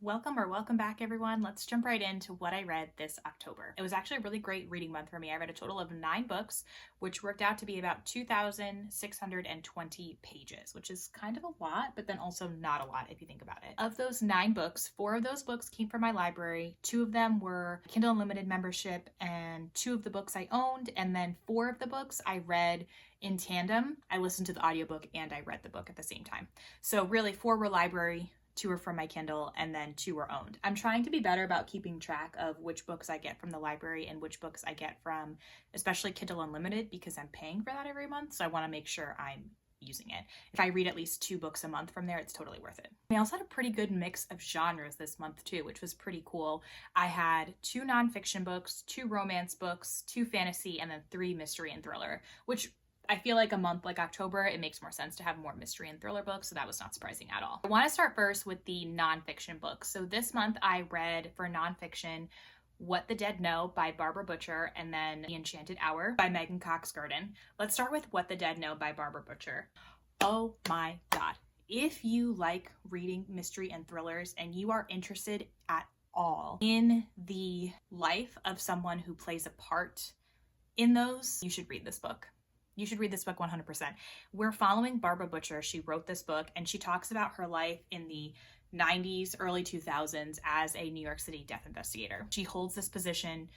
Welcome back, everyone. Let's jump right into what I read this October. It was actually a really great reading month for me. I read a total of 9 books, which worked out to be about 2,620 pages, which is kind of a lot, but then also not a lot if you think about it. Of those 9 books, 4 of those books came from my library. 2 of them were Kindle Unlimited membership, and 2 of the books I owned, and then 4 of the books I read in tandem. I listened to the audiobook and I read the book at the same time. So really 4 were library, 2 were from my Kindle, and then 2 were owned. I'm trying to be better about keeping track of which books I get from the library and which books I get from especially Kindle Unlimited, because I'm paying for that every month, so I want to make sure I'm using it. If I read at least 2 books a month from there, it's totally worth it. I also had a pretty good mix of genres this month too, which was pretty cool. I had 2 nonfiction books, 2 romance books, 2 fantasy, and then 3 mystery and thriller, which I feel like a month like October, it makes more sense to have more mystery and thriller books, so that was not surprising at all. I want to start first with the nonfiction books. So this month I read for nonfiction What the Dead Know by Barbara Butcher, and then The Enchanted Hour by Megan Cox Gurdon. Let's start with What the Dead Know by Barbara Butcher. Oh my God. If you like reading mystery and thrillers and you are interested at all in the life of someone who plays a part in those, you should read this book. You should read this book 100%. We're following Barbara Butcher. She wrote this book and she talks about her life in the 90s, early 2000s as a New York City death investigator. She holds this position,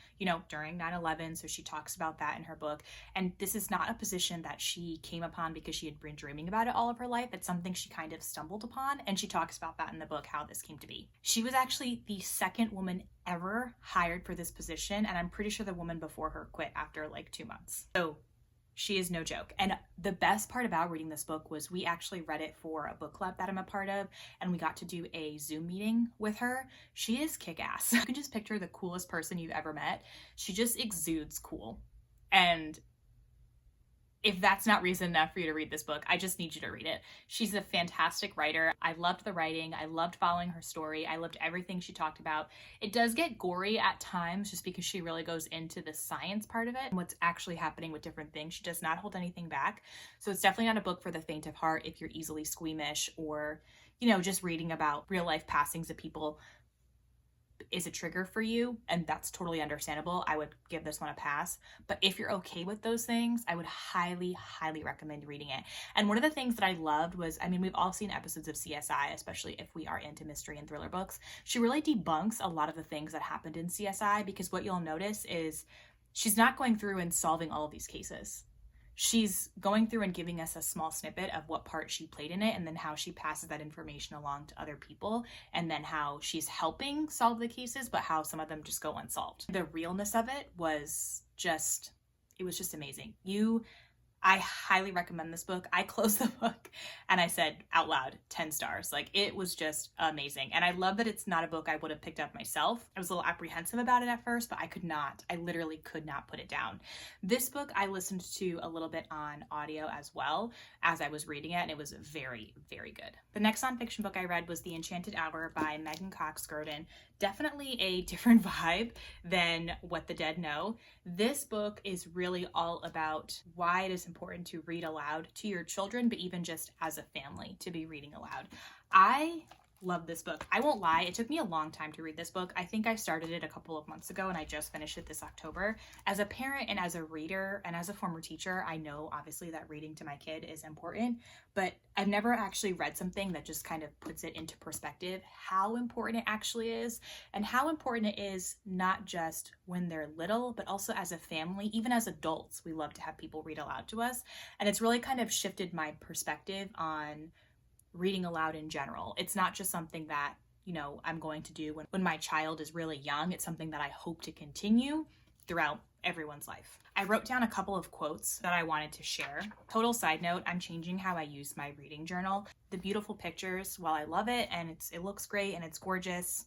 during 9/11, so she talks about that in her book. And this is not a position that she came upon because she had been dreaming about it all of her life. It's something she kind of stumbled upon, and she talks about that in the book, how this came to be. She was actually the second woman ever hired for this position, and I'm pretty sure the woman before her quit after like 2 months. So she is no joke. And the best part about reading this book was we actually read it for a book club that I'm a part of, and we got to do a Zoom meeting with her. She is kick-ass. You can just picture the coolest person you've ever met. She just exudes cool. And if that's not reason enough for you to read this book, I just need you to read it. She's a fantastic writer. I loved the writing. I loved following her story. I loved everything she talked about. It does get gory at times just because she really goes into the science part of it and what's actually happening with different things. She does not hold anything back. So it's definitely not a book for the faint of heart if you're easily squeamish or, just reading about real life passings of people is a trigger for you, and that's totally understandable. I would give this one a pass. But if you're okay with those things, I would highly, highly recommend reading it. And one of the things that I loved was, we've all seen episodes of CSI, especially if we are into mystery and thriller books. She really debunks a lot of the things that happened in CSI, because what you'll notice is she's not going through and solving all of these cases. She's going through and giving us a small snippet of what part she played in it, and then how she passes that information along to other people, and then how she's helping solve the cases, but how some of them just go unsolved. The realness of it was just amazing. I highly recommend this book. I closed the book and I said out loud, 10 stars. Like, it was just amazing. And I love that it's not a book I would have picked up myself. I was a little apprehensive about it at first, but I literally could not put it down. This book I listened to a little bit on audio as well as I was reading it, and it was very, very good. The next nonfiction book I read was The Enchanted Hour by Megan Cox Gurdon. Definitely a different vibe than What the Dead Know. This book is really all about why it is important to read aloud to your children, but even just as a family to be reading aloud. I love this book. I won't lie, it took me a long time to read this book. I think I started it a couple of months ago and I just finished it this October. As a parent and as a reader and as a former teacher, I know obviously that reading to my kid is important, but I've never actually read something that just kind of puts it into perspective, how important it actually is, and how important it is not just when they're little, but also as a family. Even as adults, we love to have people read aloud to us. And it's really kind of shifted my perspective on reading aloud in general. It's not just something that, I'm going to do when my child is really young. It's something that I hope to continue throughout everyone's life. I wrote down a couple of quotes that I wanted to share. Total side note, I'm changing how I use my reading journal. The beautiful pictures, while I love it and it looks great and it's gorgeous,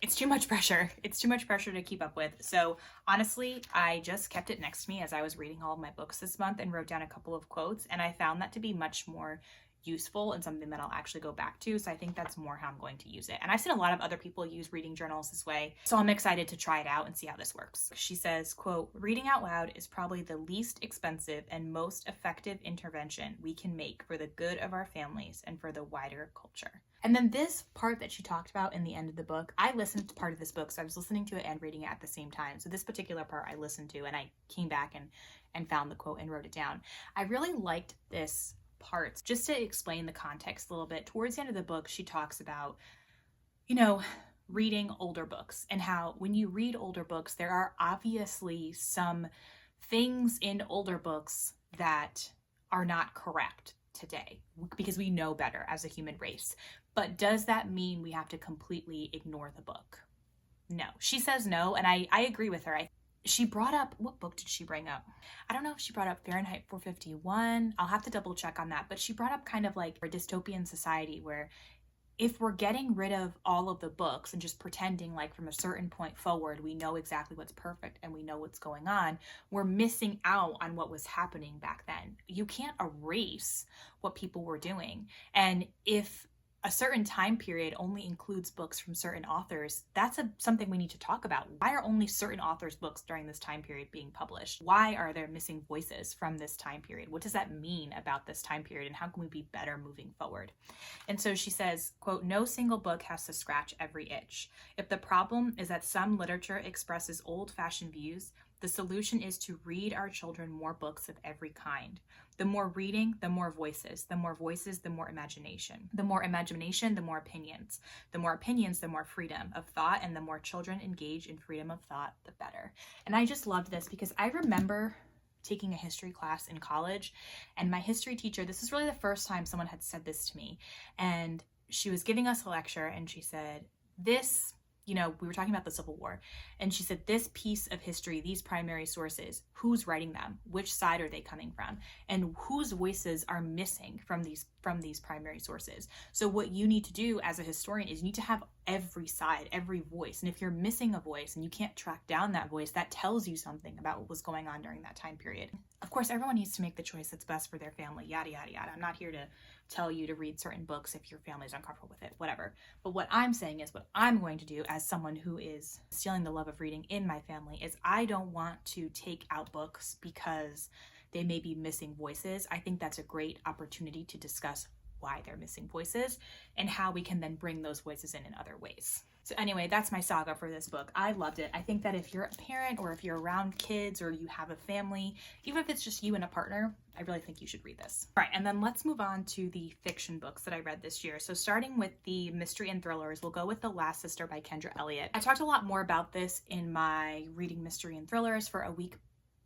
it's too much pressure. It's too much pressure to keep up with. So honestly, I just kept it next to me as I was reading all of my books this month and wrote down a couple of quotes, and I found that to be much more useful and something that I'll actually go back to. So I think that's more how I'm going to use it. And I've seen a lot of other people use reading journals this way. So I'm excited to try it out and see how this works. She says, quote, reading out loud is probably the least expensive and most effective intervention we can make for the good of our families and for the wider culture. And then this part that she talked about in the end of the book, I listened to part of this book, so I was listening to it and reading it at the same time. So this particular part I listened to, and I came back and found the quote and wrote it down. I really liked this part. Just to explain the context a little bit, towards the end of the book, she talks about, reading older books and how when you read older books, there are obviously some things in older books that are not correct today because we know better as a human race. But does that mean we have to completely ignore the book? No. She says no, and I agree with her. She brought up, what book did she bring up? I don't know if she brought up Fahrenheit 451. I'll have to double check on that. But she brought up kind of like a dystopian society where if we're getting rid of all of the books and just pretending like from a certain point forward, we know exactly what's perfect and we know what's going on, we're missing out on what was happening back then. You can't erase what people were doing. And if a certain time period only includes books from certain authors, that's something we need to talk about. Why are only certain authors' books during this time period being published? Why are there missing voices from this time period? What does that mean about this time period, and how can we be better moving forward? And so she says, quote, no single book has to scratch every itch. If the problem is that some literature expresses old-fashioned views, the solution is to read our children more books of every kind. The more reading, the more voices. The more voices, the more imagination. The more imagination, the more opinions. The more opinions, the more freedom of thought. And the more children engage in freedom of thought, the better. And I just loved this because I remember taking a history class in college, and my history teacher, this is really the first time someone had said this to me. And she was giving us a lecture and she said, we were talking about the Civil War, and she said, this piece of history, these primary sources, who's writing them? Which side are they coming from? And whose voices are missing from these primary sources? So what you need to do as a historian is you need to have every side, every voice. And if you're missing a voice and you can't track down that voice, that tells you something about what was going on during that time period. Of course, everyone needs to make the choice that's best for their family, yada, yada, yada. I'm not here to tell you to read certain books if your family's uncomfortable with it, whatever. But what I'm saying is what I'm going to do as someone who is stealing the love of reading in my family is I don't want to take out books because they may be missing voices. I think that's a great opportunity to discuss why they're missing voices and how we can then bring those voices in other ways. So anyway, that's my saga for this book. I loved it. I think that if you're a parent or if you're around kids or you have a family, even if it's just you and a partner, I really think you should read this. All right, and then let's move on to the fiction books that I read this year. So starting with the mystery and thrillers, we'll go with The Last Sister by Kendra Elliott. I talked a lot more about this in my Reading Mystery and Thrillers for a Week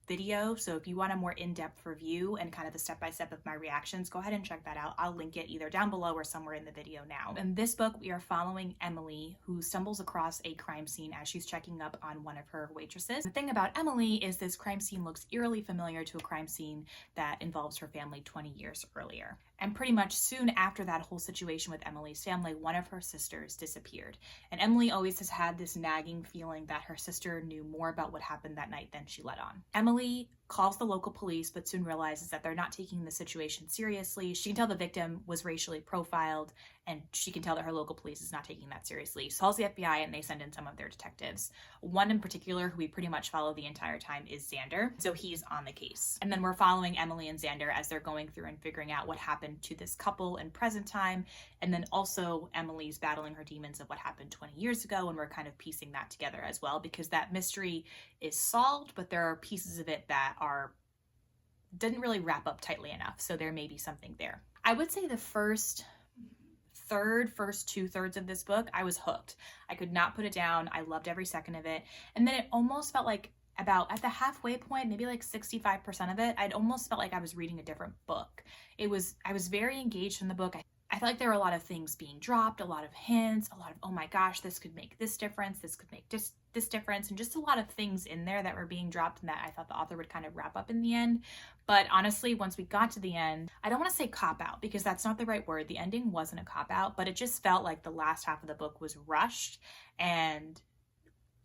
video. So if you want a more in-depth review and kind of the step-by-step of my reactions, go ahead and check that out. I'll link it either down below or somewhere in the video now. In this book, we are following Emily, who stumbles across a crime scene as she's checking up on one of her waitresses. The thing about Emily is this crime scene looks eerily familiar to a crime scene that involves her family 20 years earlier. And pretty much soon after that whole situation with Emily's family, one of her sisters disappeared. And Emily always has had this nagging feeling that her sister knew more about what happened that night than she let on. Emily calls the local police, but soon realizes that they're not taking the situation seriously. She can tell the victim was racially profiled, and she can tell that her local police is not taking that seriously. She calls the FBI, and they send in some of their detectives. One in particular, who we pretty much follow the entire time, is Xander. So he's on the case. And then we're following Emily and Xander as they're going through and figuring out what happened to this couple in present time. And then also Emily's battling her demons of what happened 20 years ago, and we're kind of piecing that together as well, because that mystery is solved, but there are pieces of it that didn't really wrap up tightly enough. So there may be something there. I would say the first 2/3 of this book, I was hooked. I could not put it down. I loved every second of it. And then it almost felt like about at the halfway point, maybe like 65% of it, I'd almost felt like I was reading a different book. I was very engaged in the book. I felt like there were a lot of things being dropped, a lot of hints, a lot of, oh my gosh, this could make this difference, this could make this difference, and just a lot of things in there that were being dropped and that I thought the author would kind of wrap up in the end. But honestly, once we got to the end, I don't want to say cop out because that's not the right word. The ending wasn't a cop out, but it just felt like the last half of the book was rushed, and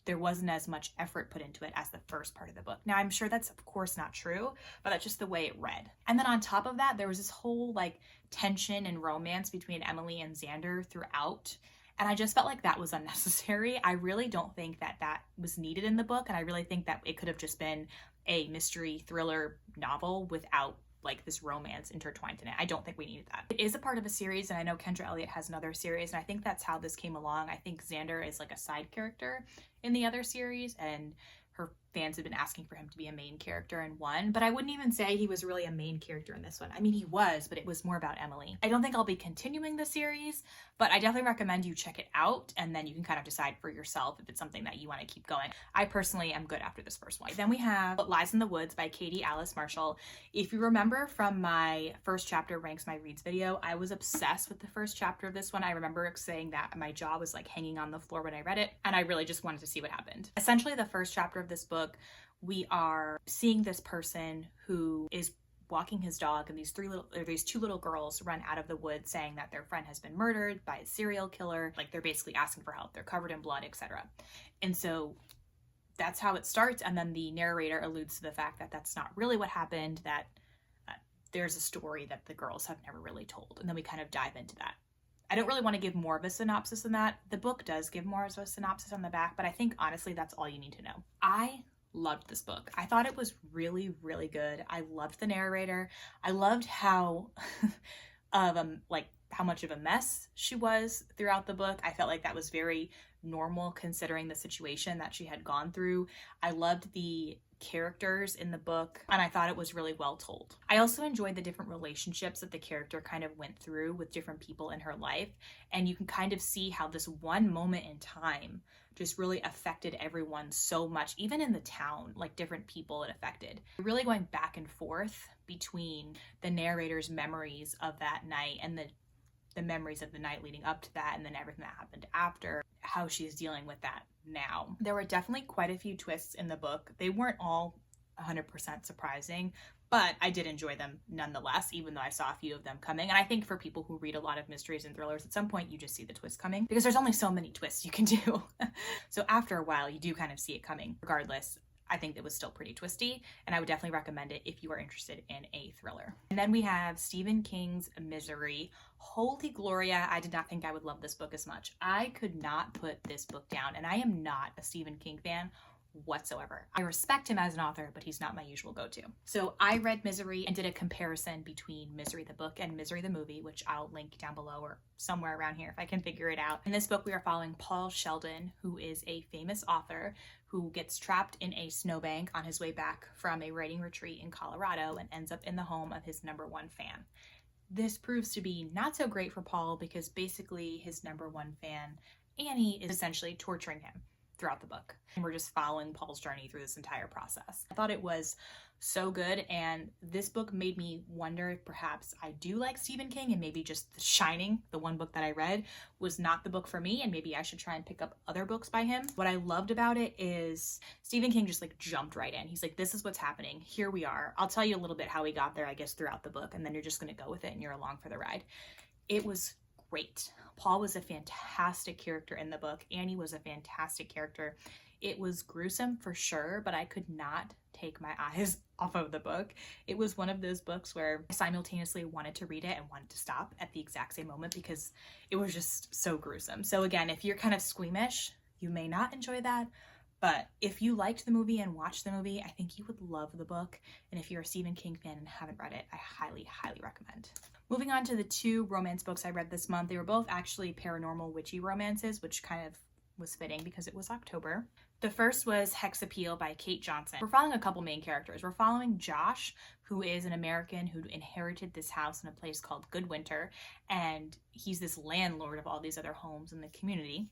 there wasn't as much effort put into it as the first part of the book. Now, I'm sure that's of course not true, but that's just the way it read. And then on top of that, there was this whole like tension and romance between Emily and Xander throughout. And I just felt like that was unnecessary. I really don't think that that was needed in the book. And I really think that it could have just been a mystery thriller novel without like this romance intertwined in it. I don't think we needed that. It is a part of a series, and I know Kendra Elliott has another series, and I think that's how this came along. I think Xander is like a side character in the other series, and her fans have been asking for him to be a main character in one, but I wouldn't even say he was really a main character in this one. I mean, he was, but it was more about Emily. I don't think I'll be continuing the series, but I definitely recommend you check it out, and then you can kind of decide for yourself if it's something that you want to keep going. I personally am good after this first one. Then we have What Lies in the Woods by Katie Alice Marshall. If you remember from my first chapter ranks my reads video, I was obsessed with the first chapter of this one. I remember saying that my jaw was like hanging on the floor when I read it, and I really just wanted to see what happened. Essentially, the first chapter of this book, we are seeing this person who is walking his dog, and these two little girls run out of the woods saying that their friend has been murdered by a serial killer. Like, they're basically asking for help. They're covered in blood, etc. And so that's how it starts. And then the narrator alludes to the fact that that's not really what happened, that there's a story that the girls have never really told. And then we kind of dive into that. I don't really want to give more of a synopsis than that. The book does give more of a synopsis on the back, but I think honestly that's all you need to know. I loved this book. I thought it was really, really good. I loved the narrator. I loved how how much of a mess she was throughout the book. I felt like that was very normal considering the situation that she had gone through. I loved the characters in the book, and I thought it was really well told. I also enjoyed the different relationships that the character kind of went through with different people in her life, and you can kind of see how this one moment in time just really affected everyone so much, even in the town, like different people it affected. Really going back and forth between the narrator's memories of that night and the memories of the night leading up to that, and then everything that happened after, how she's dealing with that now. There were definitely quite a few twists in the book. They weren't all 100% surprising, but I did enjoy them nonetheless, even though I saw a few of them coming. And I think for people who read a lot of mysteries and thrillers, at some point you just see the twist coming, because there's only so many twists you can do. So after a while, you do kind of see it coming. Regardless, I think it was still pretty twisty, and I would definitely recommend it if you are interested in a thriller. And then we have Stephen King's Misery. Holy Gloria, I did not think I would love this book as much. I could not put this book down, and I am not a Stephen King fan whatsoever. I respect him as an author, but he's not my usual go-to. So I read Misery and did a comparison between Misery the book and Misery the movie, which I'll link down below or somewhere around here if I can figure it out. In this book, we are following Paul Sheldon, who is a famous author who gets trapped in a snowbank on his way back from a writing retreat in Colorado and ends up in the home of his #1 fan. This proves to be not so great for Paul because basically his #1 fan, Annie, is essentially torturing him throughout the book. And we're just following Paul's journey through this entire process. I thought it was so good, and this book made me wonder if perhaps I do like Stephen King and maybe just The Shining, the one book that I read, was not the book for me, and maybe I should try and pick up other books by him. What I loved about it is Stephen King just like jumped right in. He's like, this is what's happening. Here we are. I'll tell you a little bit how he got there, I guess, throughout the book, and then you're just going to go with it and you're along for the ride. It was great. Paul was a fantastic character in the book. Annie was a fantastic character. It was gruesome for sure, but I could not take my eyes off of the book. It was one of those books where I simultaneously wanted to read it and wanted to stop at the exact same moment because it was just so gruesome. So again, if you're kind of squeamish, you may not enjoy that, but if you liked the movie and watched the movie, I think you would love the book. And if you're a Stephen King fan and haven't read it, I highly, highly recommend. Moving on to the 2 romance books I read this month. They were both actually paranormal witchy romances, which kind of was fitting because it was October. The first was Hex Appeal by Kate Johnson. We're following a couple main characters. We're following Josh, who is an American who inherited this house in a place called Goodwinter, and he's this landlord of all these other homes in the community.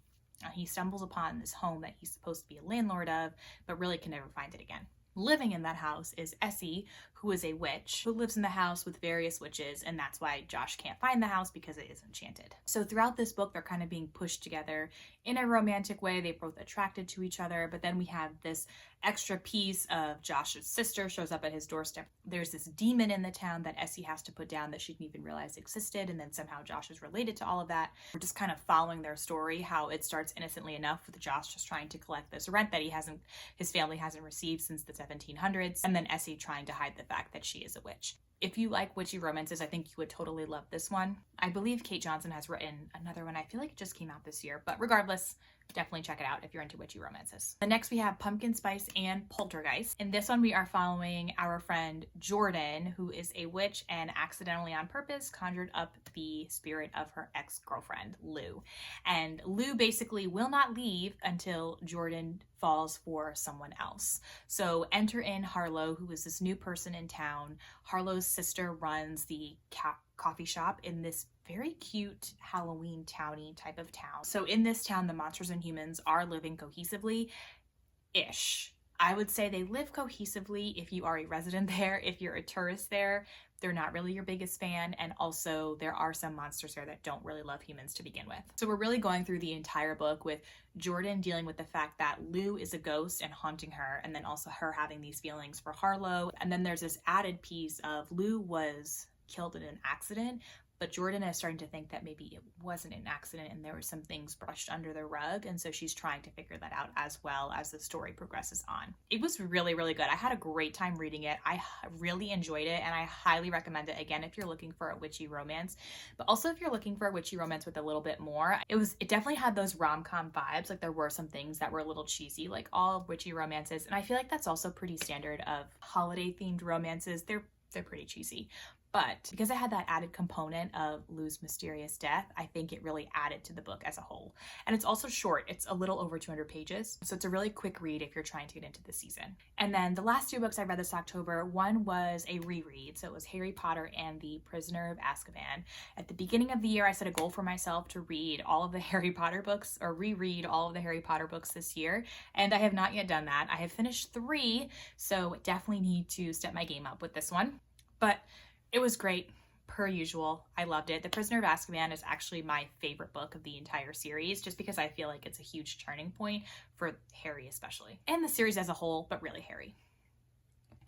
He stumbles upon this home that he's supposed to be a landlord of, but really can never find it again. Living in that house is Essie, who is a witch who lives in the house with various witches, and that's why Josh can't find the house because it is enchanted. So throughout this book, they're kind of being pushed together in a romantic way. They're both attracted to each other, but then we have this extra piece of Josh's sister shows up at his doorstep. There's this demon in the town that Essie has to put down that she didn't even realize existed, and then somehow Josh is related to all of that. We're just kind of following their story, how it starts innocently enough with Josh just trying to collect this rent that his family hasn't received since the 1700s, and then Essie trying to hide the fact that she is a witch. If you like witchy romances, I think you would totally love this one. I believe Kate Johnson has written another one. I feel like it just came out this year, but regardless, definitely check it out if you're into witchy romances. The next we have Pumpkin Spice and Poltergeist. In this one, we are following our friend Jordan, who is a witch and accidentally on purpose conjured up the spirit of her ex-girlfriend, Lou. And Lou basically will not leave until Jordan falls for someone else. So enter in Harlow, who is this new person in town. Harlow's sister runs the coffee shop in this very cute Halloween towny type of town. So in this town, the monsters and humans are living cohesively-ish. I would say they live cohesively if you are a resident there. If you're a tourist there, they're not really your biggest fan. And also there are some monsters there that don't really love humans to begin with. So we're really going through the entire book with Jordan dealing with the fact that Lou is a ghost and haunting her, and then also her having these feelings for Harlow. And then there's this added piece of Lou was killed in an accident, but Jordan is starting to think that maybe it wasn't an accident and there were some things brushed under the rug, and so she's trying to figure that out as well as the story progresses on. It was really, really good. I had a great time reading it. I really enjoyed it, and I highly recommend it, again, if you're looking for a witchy romance, but also if you're looking for a witchy romance with a little bit more. It definitely had those rom-com vibes. Like, there were some things that were a little cheesy, like all witchy romances, and I feel like that's also pretty standard of holiday-themed romances. They're pretty cheesy. But because it had that added component of Lou's mysterious death, I think it really added to the book as a whole. And it's also short. It's a little over 200 pages. So it's a really quick read if you're trying to get into the season. And then the last two books I read this October, one was a reread. So it was Harry Potter and the Prisoner of Azkaban. At the beginning of the year, I set a goal for myself to read all of the Harry Potter books, or reread all of the Harry Potter books this year. And I have not yet done that. I have finished 3, so definitely need to step my game up with this one. But it was great, per usual. I loved it. The Prisoner of Azkaban is actually my favorite book of the entire series, just because I feel like it's a huge turning point for Harry especially. And the series as a whole, but really Harry.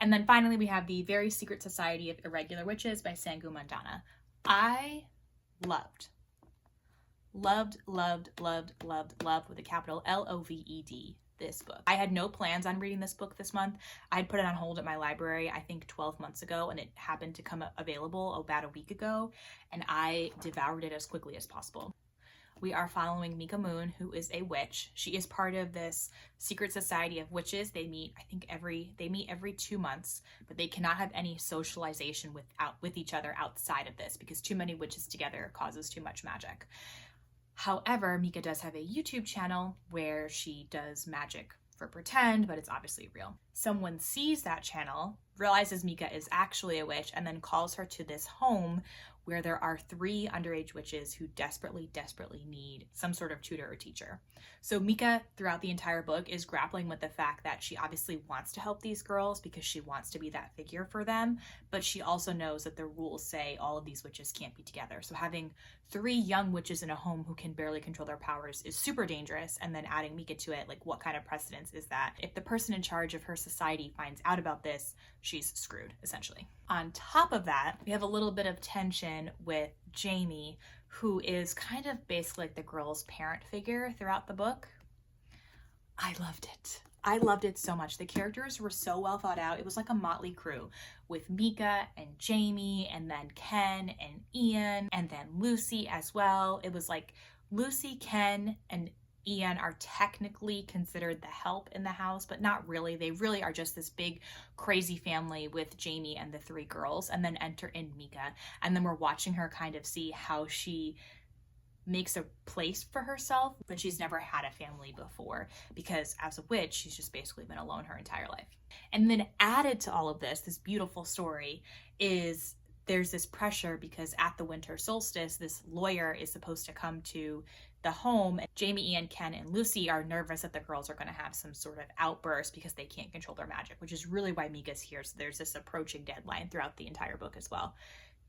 And then finally we have The Very Secret Society of Irregular Witches by Sangu Mandana. I loved with a capital L-O-V-E-D. This book. I had no plans on reading this book this month. I'd put it on hold at my library, I think 12 months ago, and it happened to come available about a week ago, and I devoured it as quickly as possible. We are following Mika Moon, who is a witch. She is part of this secret society of witches. They meet, I think, every 2 months, but they cannot have any socialization with each other outside of this, because too many witches together causes too much magic. However, Mika does have a YouTube channel where she does magic for pretend, but it's obviously real. Someone sees that channel, realizes Mika is actually a witch, and then calls her to this home where there are 3 underage witches who desperately need some sort of tutor or teacher. So Mika, throughout the entire book, is grappling with the fact that she obviously wants to help these girls because she wants to be that figure for them, but she also knows that the rules say all of these witches can't be together. So having 3 young witches in a home who can barely control their powers is super dangerous, and then adding Mika to it, like, what kind of precedence is that? If the person in charge of her society finds out about this, she's screwed, essentially. On top of that, we have a little bit of tension with Jamie, who is kind of basically like the girl's parent figure throughout the book. I loved it. I loved it so much. The characters were so well thought out. It was like a motley crew with Mika and Jamie, and then Ken and Ian, and then Lucy as well. It was like Lucy, Ken, and Ian are technically considered the help in the house, but not really. They really are just this big, crazy family with Jamie and the 3 girls, and then enter in Mika. And then we're watching her kind of see how she makes a place for herself, but she's never had a family before, because as a witch, she's just basically been alone her entire life. And then added to all of this beautiful story, is there's this pressure because at the winter solstice, this lawyer is supposed to come to the home. Jamie, Ian, Ken, and Lucy are nervous that the girls are going to have some sort of outburst because they can't control their magic, which is really why Mika's here. So there's this approaching deadline throughout the entire book as well.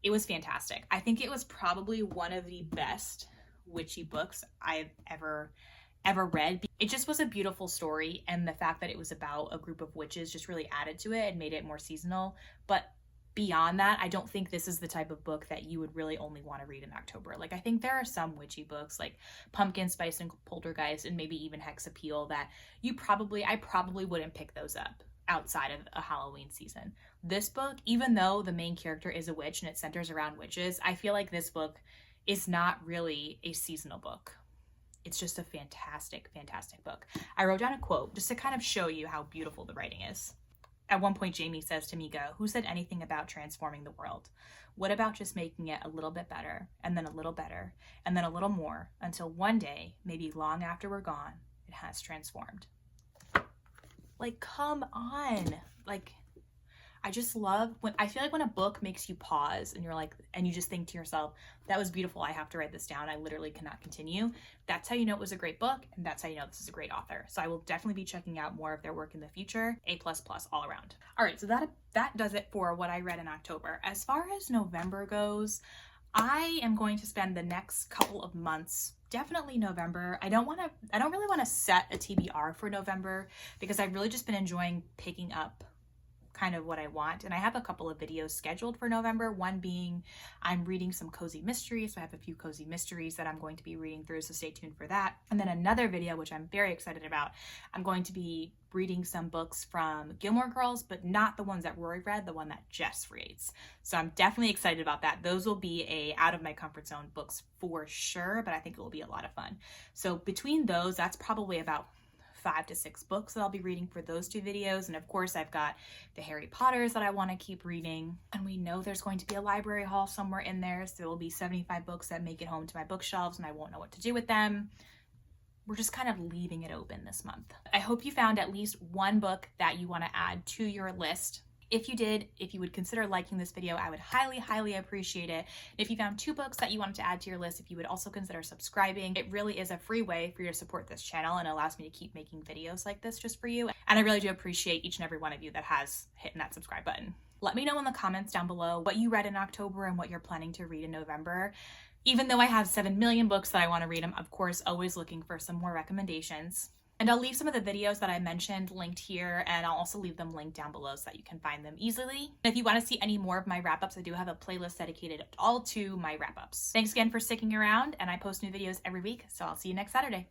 It was fantastic. I think it was probably one of the best witchy books I've ever read. It just was a beautiful story, and the fact that it was about a group of witches just really added to it and made it more seasonal. But beyond that, I don't think this is the type of book that you would really only want to read in October. Like, I think there are some witchy books like Pumpkin Spice and Poltergeist and maybe even Hex Appeal that I probably wouldn't pick those up outside of a Halloween season. This book, even though the main character is a witch and it centers around witches, I feel like this book is not really a seasonal book. It's just a fantastic, fantastic book. I wrote down a quote just to kind of show you how beautiful the writing is. At one point, Jamie says to Mika, "Who said anything about transforming the world? What about just making it a little bit better, and then a little better, and then a little more, until one day, maybe long after we're gone, it has transformed." Like, come on. Like, I just love I feel like when a book makes you pause and you're like, and you just think to yourself, that was beautiful, I have to write this down, I literally cannot continue. That's how you know it was a great book, and that's how you know this is a great author. So I will definitely be checking out more of their work in the future. A++ all around. All right, so that does it for what I read in October. As far as November goes, I am going to spend the next couple of months, definitely November. I don't really want to set a TBR for November because I've really just been enjoying picking up kind of what I want. And I have a couple of videos scheduled for November, one being I'm reading some cozy mysteries. So I have a few cozy mysteries that I'm going to be reading through, so stay tuned for that. And then another video, which I'm very excited about, I'm going to be reading some books from Gilmore Girls, but not the ones that Rory read, the one that Jess reads. So I'm definitely excited about that. Those will be a out of my comfort zone books for sure, but I think it will be a lot of fun. So between those, that's probably about 5 to 6 books that I'll be reading for those 2 videos. And of course, I've got the Harry Potters that I want to keep reading. And we know there's going to be a library haul somewhere in there. So there will be 75 books that make it home to my bookshelves and I won't know what to do with them. We're just kind of leaving it open this month. I hope you found at least one book that you want to add to your list. If you did, if you would consider liking this video, I would highly, highly appreciate it. And if you found 2 books that you wanted to add to your list, if you would also consider subscribing, it really is a free way for you to support this channel and allows me to keep making videos like this just for you. And I really do appreciate each and every one of you that has hit that subscribe button. Let me know in the comments down below what you read in October and what you're planning to read in November. Even though I have 7 million books that I want to read, I'm of course always looking for some more recommendations. And I'll leave some of the videos that I mentioned linked here, and I'll also leave them linked down below so that you can find them easily. If you want to see any more of my wrap-ups, I do have a playlist dedicated all to my wrap-ups. Thanks again for sticking around, and I post new videos every week, so I'll see you next Saturday.